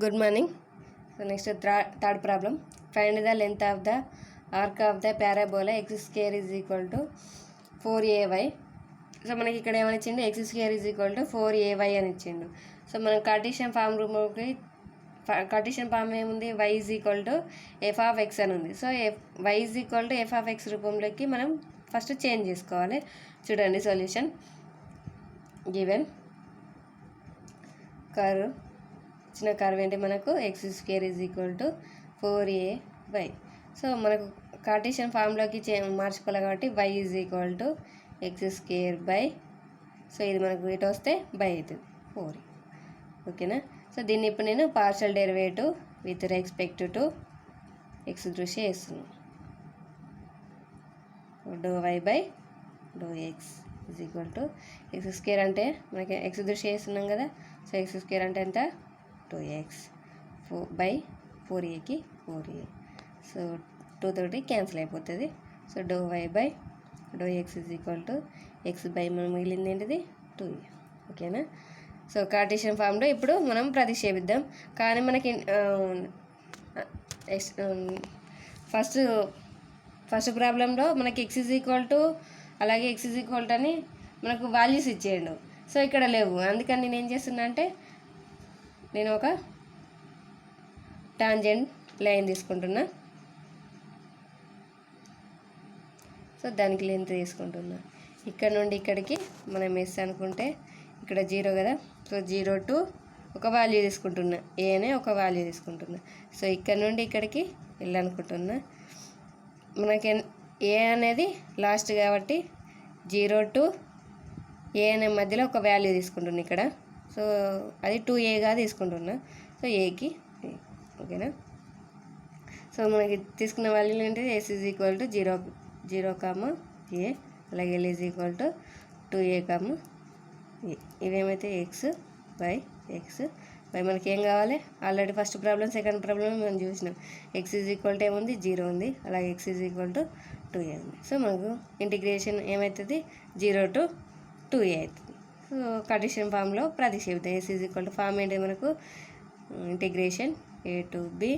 Good morning. So next third problem. Find the length of the arc of the parabola x square is equal to 4ay. So మనకి ఇక్కడ ఏమని ఇచ్చిండు, X square is equal to 4ay అని ఇచ్చిండు. So మనం Cartesian form రూమ్కి Cartesian form ఏముంది, y is equal to F of X అని ఉంది. So y is equal to F of X రూపంలోకి మనం ఫస్ట్ చేంజ్ చేసుకోవాలి. చూడండి సొల్యూషన్. గివెన్ కర్వ్, ఇచ్చిన కర్వ్ ఏంటి మనకు, X square is equal to 4ay. So మనకు కార్టీషియన్ ఫామ్లోకి మార్చుకోవాలి కాబట్టి y is equal to x square by, so ఇది మనకు ఇటు వస్తే బై అవుతుంది 4. ఓకేనా. సో దీన్ని ఇప్పుడు నేను partial derivative with respect to x దృష్ట్యా వేస్తున్నాను. Do y by do x is equal to x square అంటే మనకి ఎక్స్ దృష్ట్యా వేస్తున్నాం కదా. సో ఎక్స్ స్క్వేర్ అంటే ఎంత, 2x బై 4aకి 4a. సో 2 తోటి క్యాన్సిల్ అయిపోతుంది. So do y by do x is equal to x by మనం మిగిలింది ఏంటిది 2a. ఓకేనా. సో కార్టీషియన్ ఫామ్లో ఇప్పుడు మనం ప్రతిక్షేపిద్దాం. కానీ మనకి ఫస్ట్ ప్రాబ్లంలో మనకి ఎక్స్ ఈజ్ ఈక్వల్ టు అలాగే ఎక్స్ ఈజ్ ఈక్వల్ టు అని మనకు వాల్యూస్ ఇచ్చేయండు. సో ఇక్కడ లేవు. అందుకని నేను ఏం చేస్తున్నా అంటే నేను ఒక టాంజెంట్ లైన్ తీసుకుంటున్నా. సో దానికి లెంత్ తీసుకుంటున్నా. ఇక్కడ నుండి ఇక్కడికి మనం ఎస్ అనుకుంటే ఇక్కడ 0 కదా. సో 0 టు ఒక వాల్యూ తీసుకుంటున్నా, ఏ అనే ఒక వాల్యూ తీసుకుంటున్నా. సో ఇక్కడ నుండి ఇక్కడికి వెళ్ళనుకుంటున్నా. మనకి ఏ అనేది లాస్ట్ కాబట్టి 0 టు ఏ అనే మధ్యలో ఒక వాల్యూ తీసుకుంటున్నా ఇక్కడ. సో అది 2aగా తీసుకుంటున్నా. సో ఏకి, ఓకేనా. సో మనకి తీసుకున్న వాల్యూలు ఏంటి, S is equal to 0 comma A, అలాగే L is equal to 2a comma A. ఇవేమైతే ఎక్స్ బై ఎక్స్ బై మనకి ఏం కావాలి, already first problem second problem మనం చూసినాం. ఎక్స్ ఈజ్ ఈక్వల్ టు ఏముంది, 0 ఉంది, అలాగే x is equal to 2a ఉంది. సో మనకు ఇంటిగ్రేషన్ ఏమవుతుంది, 0 టు 2a అవుతుంది. సో కార్టీషియన్ ఫామ్లో ప్రతిక్షేపిద్దాం. S is equal to form ఏంటి మనకు, integration a to b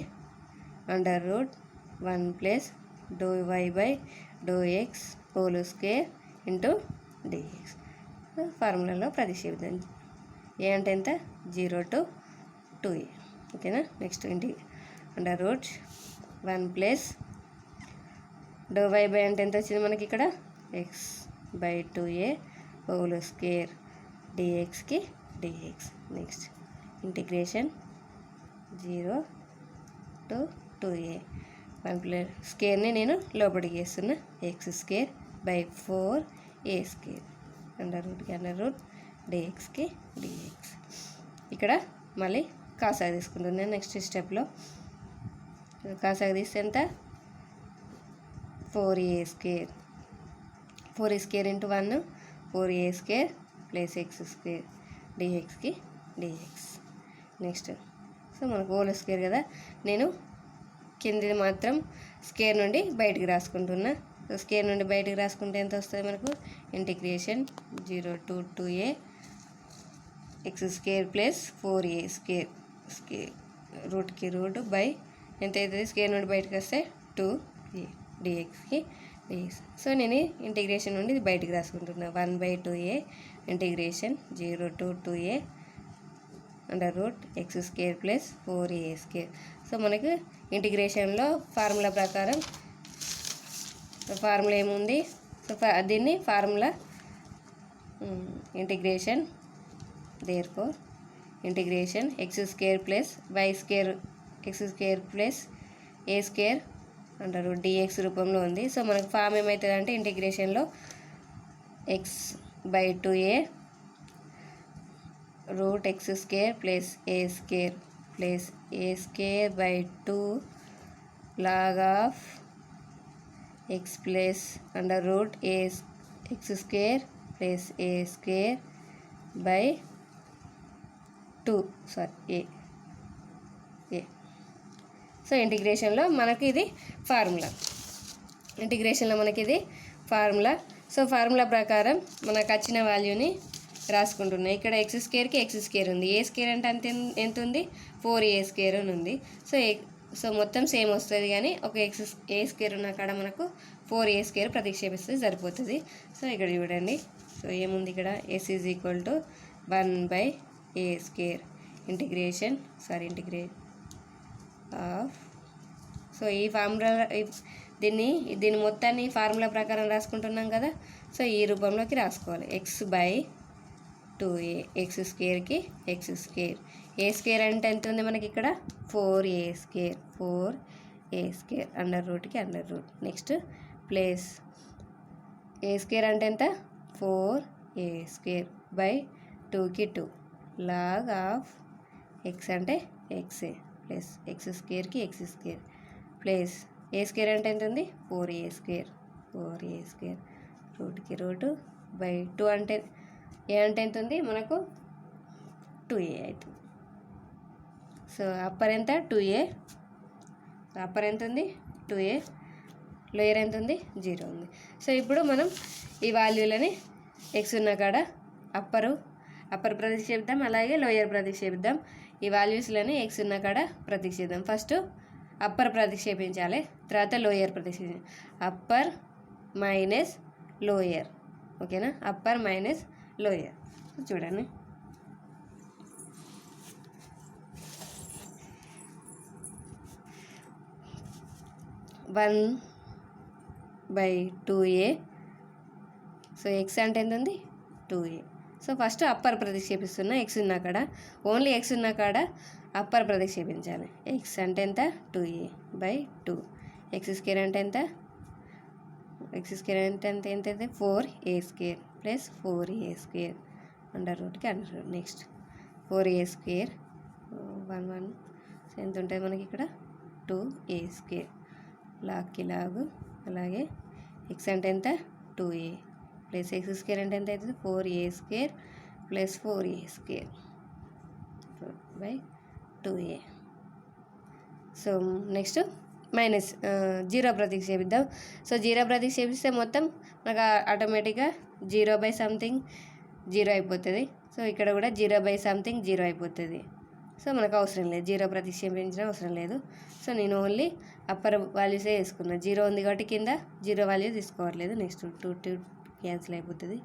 under root 1 plus do y by do x whole square into dx. ఫార్ములాలో ప్రతిక్షేపిద్దాం. ఏ అంటే ఎంత, 0 టు 2a. ఓకేనా. Next under root 1 plus do y by అంటే ఎంత వచ్చింది మనకి ఇక్కడ, x by 2a whole square dxకి dx. Next integration 0 to 2a. 1 plus స్క్వేర్ని నేను లోపలికి వేస్తున్నా, X square by 4a square under root dxకి dx. ఇక్కడ మళ్ళీ కాసాగ తీసుకుంటున్నాను. నెక్స్ట్ స్టెప్లో కాసాగ తీస్తే ఎంత, 4a square, 4a square into 1 4a square plus x square dxకి dx. నెక్స్ట్ సో మనకు హోల్ స్క్వేర్ కదా, నేను కిందిది మాత్రం స్క్వేర్ నుండి బయటికి రాసుకుంటున్నా. సో స్క్వేర్ నుండి బయటికి రాసుకుంటే ఎంత వస్తుంది మనకు, integration 0 to 2a x square plus 4a square రూట్కి రూట్ బై ఎంత అవుతుంది, స్క్వేర్ నుండి బయటకు వస్తే 2a dxకి dx. సో నేను ఇంటిగ్రేషన్ నుండి బయటికి రాసుకుంటున్నా, 1/2a integration 0 to 2a under root x square plus 4a square. So మనకు ఇంటిగ్రేషన్లో ఫార్ములా ప్రకారం ఫార్ములా ఏముంది, సో దీన్ని formula integration therefore integration x square plus y square x square plus A square అంటారు dx రూపంలో ఉంది. సో మనకు form ఏమవుతుంది అంటే ఇంటిగ్రేషన్లో x by 2a root x square plus A square plus A square by 2 log of x plus under root x square plus A square by 2 A. So ఇంటిగ్రేషన్లో మనకి ఇది ఫార్ములా, ఇంటిగ్రేషన్లో మనకి ఇది ఫార్ములా. సో ఫార్ములా ప్రకారం మనకు వచ్చిన వాల్యూని రాసుకుంటున్నా. ఇక్కడ ఎక్స్ స్క్వేర్కి ఎక్స్ స్క్వేర్ ఉంది. ఏ స్క్వేర్ అంటే ఎంత ఉంది? 4a స్క్వేర్ అని ఉంది. సో మొత్తం సేమ్ వస్తుంది, కానీ ఒక ఏ స్క్వేర్ ఉన్న కాడ మనకు 4a స్క్వేర్ ప్రతిక్షేపిస్తే సరిపోతుంది. సో ఇక్కడ చూడండి, సో ఏముంది ఇక్కడ? s is equal to 1/a square integrate of. So ఈ ఫార్ములా దీన్ని మొత్తాన్ని ఫార్ములా ప్రకారం రాసుకుంటున్నాం కదా. సో ఈ రూపంలోకి రాసుకోవాలి. x/2a, ఎక్స్ స్క్వేర్కి ఎక్స్ స్క్వేర్. ఏ స్క్వేర్ అంటే ఎంత ఉంది మనకి ఇక్కడ? 4a స్క్వేర్ అండర్ రూట్కి under root. Next place A square అంటే ఎంత? 4a స్క్వేర్ బై 2కి 2 లాగ్ ఆఫ్ ఎక్స్ అంటే ఎక్సే ప్లస్ ఎక్స్ స్క్వేర్కి x square plus A square అంటే ఎంత ఉంది? 4a స్క్వేర్ రూట్కి రూటు బై 2 అంటే ఏ అంటే ఎంత ఉంది మనకు? 2a అవుతుంది. సో అప్పర్ ఎంత? 2a. అప్పర్ ఎంత ఉంది? 2a. లోయర్ ఎంత ఉంది? 0 ఉంది. సో ఇప్పుడు మనం ఈ వాల్యూలని ఎక్స్ ఉన్న కాడ అప్పర్ ప్రతిక్షేపిద్దాం, అలాగే లోయర్ ప్రతిక్షేపిద్దాం. ఈ వాల్యూస్లని ఎక్స్ ఉన్న కాడ ప్రతిక్షేపిద్దాం. ఫస్ట్ అప్పర్ ప్రతిక్షేపించాలి, తర్వాత లోయర్ ప్రతిక్షేపించాలి. అప్పర్ మైనస్ లోయర్, ఓకేనా? Upper minus lower. చూడండి, one by 2a. So x అంటే ఎంత ఉంది? 2a. సో ఫస్ట్ అప్పర్ ప్రతిక్షేపిస్తున్నా. ఎక్స్ ఉన్న కాడ, ఓన్లీ ఎక్స్ ఉన్న కాడ అప్పర్ ప్రతిక్షేపించాలి. ఎక్స్ అంటే ఎంత? 2a by 2. ఎక్స్ స్క్వేర్ అంటే ఎంత? ఎక్స్ స్క్వేర్ అంటే ఎంత? 4a square plus 4a square under రూట్కి under root. Next 4a square 1 ఎంత ఉంటుంది మనకి ఇక్కడ? 2a స్క్వేర్ లాగ్కి లాగు. అలాగే ఎక్స్ అంటే ఎంత? 2a ప్లస్ ఎక్స్ స్క్వేర్ అంటే ఎంత అవుతుంది? 4a square plus 4a square by 2a. So next minus 0 ప్రతిక్షేపిద్దాం. సో 0 ప్రతిక్షేపిస్తే మొత్తం మనకు ఆటోమేటిక్గా 0/something 0 అయిపోతుంది. సో ఇక్కడ కూడా 0/something 0 అయిపోతుంది. సో మనకు అవసరం లేదు, 0 ప్రతిక్షేపించిన అవసరం లేదు. సో నేను ఓన్లీ అప్పర్ వాల్యూసే వేసుకున్నా. 0 ఉంది కాబట్టి కింద 0 వాల్యూ తీసుకోవట్లేదు. నెక్స్ట్ 2 క్యాన్సిల్ అయిపోతుంది.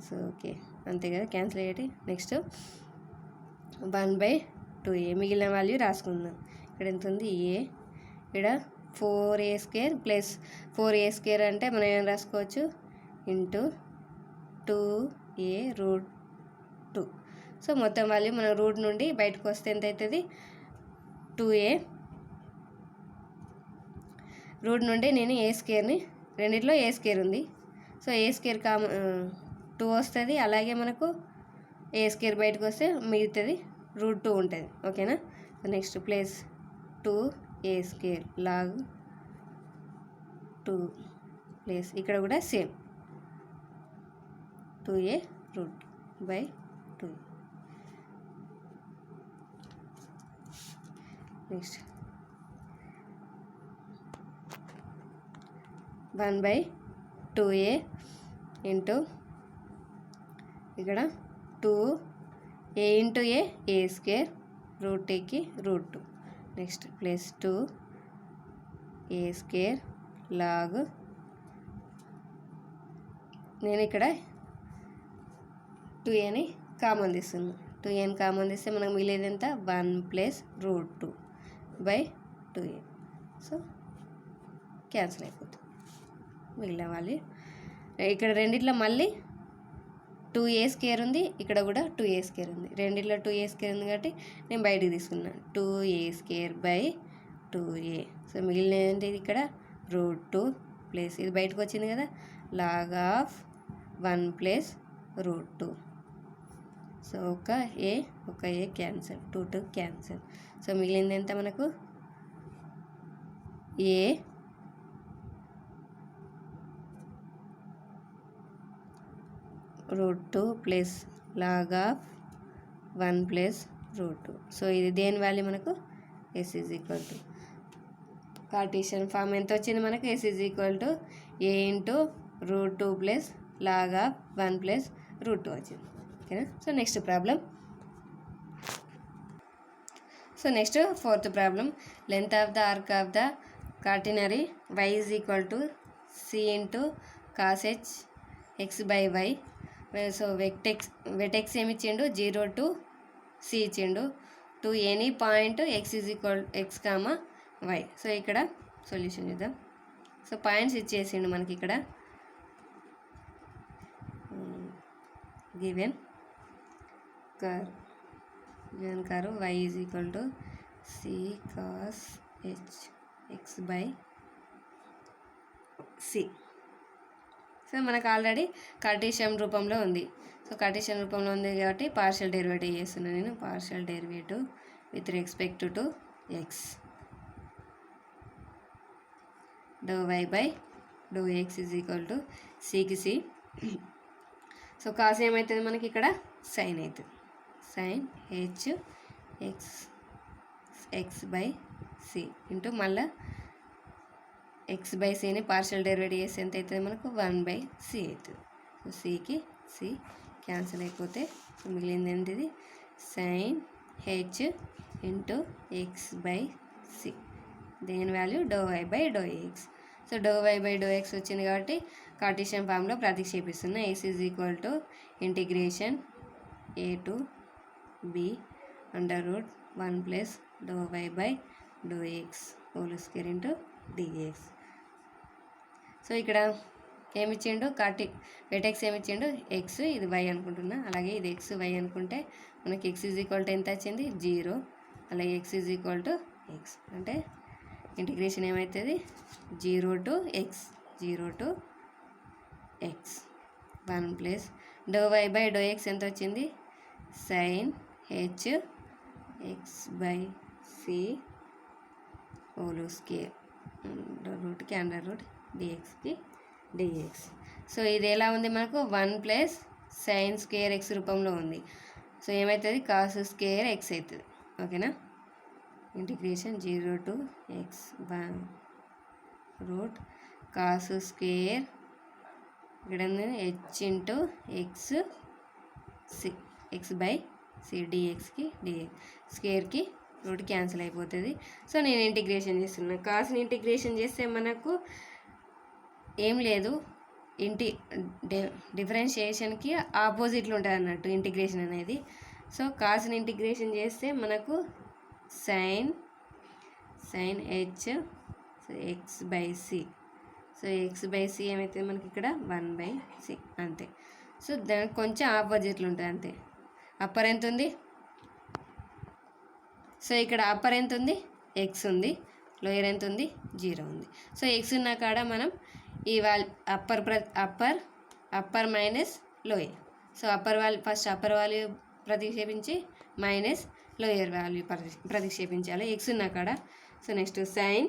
సో ఓకే, అంతే కదా, క్యాన్సిల్ అయ్యేటి. నెక్స్ట్ 1/2a మిగిలిన వాల్యూ రాసుకుందాం. ఇక్కడ ఎంత ఉంది? a. ఇక్కడ 4a square plus 4a square అంటే మనం ఏం రాసుకోవచ్చు? Into 2a root 2. సో మొత్తం వాల్యూ మనం రూట్ నుండి బయటకు వస్తే ఎంత అవుతుంది? 2a. రూట్ నుండి నేను ఏ స్క్వేర్ని, రెండిట్లో ఏ స్క్వేర్ ఉంది. సో ఏ స్క్వేర్ 2 వస్తుంది. అలాగే మనకు ఏ స్క్వేర్ బయటకు వస్తే మిగుతుంది రూట్ 2 ఉంటుంది, ఓకేనా? Next plus 2a square log 2 plus ఇక్కడ కూడా same 2a root by 2. Next 1/2a into ఇక్కడ 2a into a square root ఏకి root 2. Next plus 2a square log, నేను ఇక్కడ 2aని కామన్ తీస్తున్నాను. 2aని కామన్ తీస్తే మనకు మిగిలేది ఎంత? 1 plus root 2 by 2a. So cancel అయిపోతుంది మిగిలిన వాళ్ళు. ఇక్కడ రెండిట్లో మళ్ళీ 2a స్క్వేర్ ఉంది, ఇక్కడ కూడా 2a స్క్వేర్ ఉంది. రెండిట్లో 2a స్క్వేర్ ఉంది కాబట్టి నేను బయటికి తీసుకున్నాను. 2a square by 2a. So మిగిలిన ఏంటి? ఇక్కడ రూట్ 2 ప్లస్ ఇది బయటకు వచ్చింది కదా, log of 1 plus root 2. So ఒక ఏ క్యాన్సిల్, 2 క్యాన్సిల్. సో మిగిలింది ఎంత మనకు? a root 2 plus log of 1 plus root 2. So ఇది దేని వాల్యూ మనకు? s is equal to Cartesian form ఎంత వచ్చింది మనకు? s is equal to a into root 2 plus log of 1 plus root 2 వచ్చింది. ఓకేనా. So next problem. So next fourth problem. Length of the arc of the catenary y is equal to c into cos h x by y. So vertex ఏమి ఇచ్చిండు, 0 to c ఇచ్చిండు. To any point x is equal x, y. So ఇక్కడ solution చేద్దాం. So points ఇచ్చేసిండు మనకి ఇక్కడ. Given curve y is equal to c cos h x by c. So మనకు already Cartesian రూపంలో ఉంది. సో కార్టీషియన్ రూపంలో ఉంది కాబట్టి పార్షియల్ డెరివేటివ్ చేస్తున్నాను నేను. Partial derivative with respect to x, do y by do x is equal to సికి C. So cos ఏమవుతుంది మనకి ఇక్కడ, సైన్ అవుతుంది. Sine h x by C into మళ్ళీ ఎక్స్ బై సిని పార్షియల్ డెరివేటివ్ చేస్తే ఎంత అవుతుంది మనకు, 1/c అవుతుంది. సో సికి సి క్యాన్సిల్ అయిపోతే మిగిలింది ఏంటిది, sine h into x by C. దేని value do y by do x. So do y by do x వచ్చింది కాబట్టి కార్టీషియన్ ఫామ్లో ప్రతిక్షేపిస్తున్నా. S is equal to integration a to b under root 1 plus do y by do x whole square into dx. So ఇక్కడ ఏమిచ్చిండు, vertex ఏమిచ్చిండు, x, ఇది y అనుకుంటున్నా. అలాగే ఇది ఎక్స్ వై అనుకుంటే మనకి ఎక్స్ ఈజ్ ఈక్వల్ టు ఎంత వచ్చింది, 0. అలాగే x is equal to x అంటే ఇంటిగ్రేషన్ ఏమవుతుంది, 0 to x 1 plus do y by do x ఎంత వచ్చింది, sine h x by C whole square రూట్కి అండర్ రూట్ డిఎక్స్కి డిఎక్స్. సో ఇది ఎలా ఉంది మనకు, 1 ప్లస్ సైన్ స్క్వేర్ ఎక్స్ రూపంలో ఉంది. సో ఏమవుతుంది, కాస్ స్క్వేర్ ఎక్స్ అవుతుంది. ఓకేనా. Integration 0 to x 1 root cos square ఇక్కడ h into x C x by C డిఎక్స్కి డిఎక్స్ స్క్వేర్కి రూట్ క్యాన్సిల్ అయిపోతుంది. సో నేను ఇంటిగ్రేషన్ చేస్తున్నాను. కాస్ని ఇంటిగ్రేషన్ చేస్తే మనకు ఏం లేదు, డిఫరెన్షియేషన్కి ఆపోజిట్లు ఉంటుంది అన్నట్టు ఇంటిగ్రేషన్ అనేది. సో కాస్ని ఇంటిగ్రేషన్ చేస్తే మనకు sine h x by C. So x by c ఏమైతే మనకి ఇక్కడ 1/c అంతే. సో దానికి కొంచెం ఆపోజిట్లు ఉంటాయి అంతే. అప్పర్ ఎంత ఉంది, సో ఇక్కడ అప్పర్ ఎంత ఉంది, ఎక్స్ ఉంది. లోయర్ ఎంత ఉంది, 0 ఉంది. సో ఎక్స్ ఉన్న కాడ మనం ఈ upper minus lower. So first upper value ప్రతిక్షేపించి మైనస్ లోయర్ వాల్యూ ప్రతిక్షేపించాలి ఎక్స్ ఉన్న కాడ. So next sine,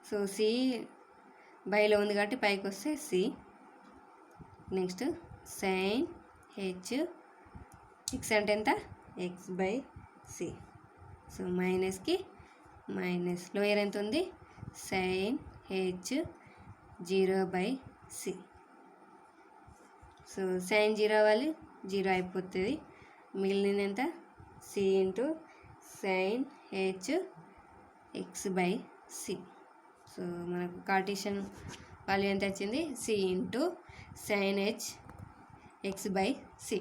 so C బైలో ఉంది కాబట్టి పైకి వస్తే C. Next sine h x అంటే ఎంత, ఎక్స్ బై సి. సో మైనస్కి మైనస్, లోయర్ ఎంత ఉంది, sine h 0/c. So sine 0 value 0 అయిపోతుంది. మిగిలిన ఎంత, C into sine h x by C. So మనకు కార్టీషియన్ వాల్యూ ఎంత వచ్చింది, C into sine h x by C.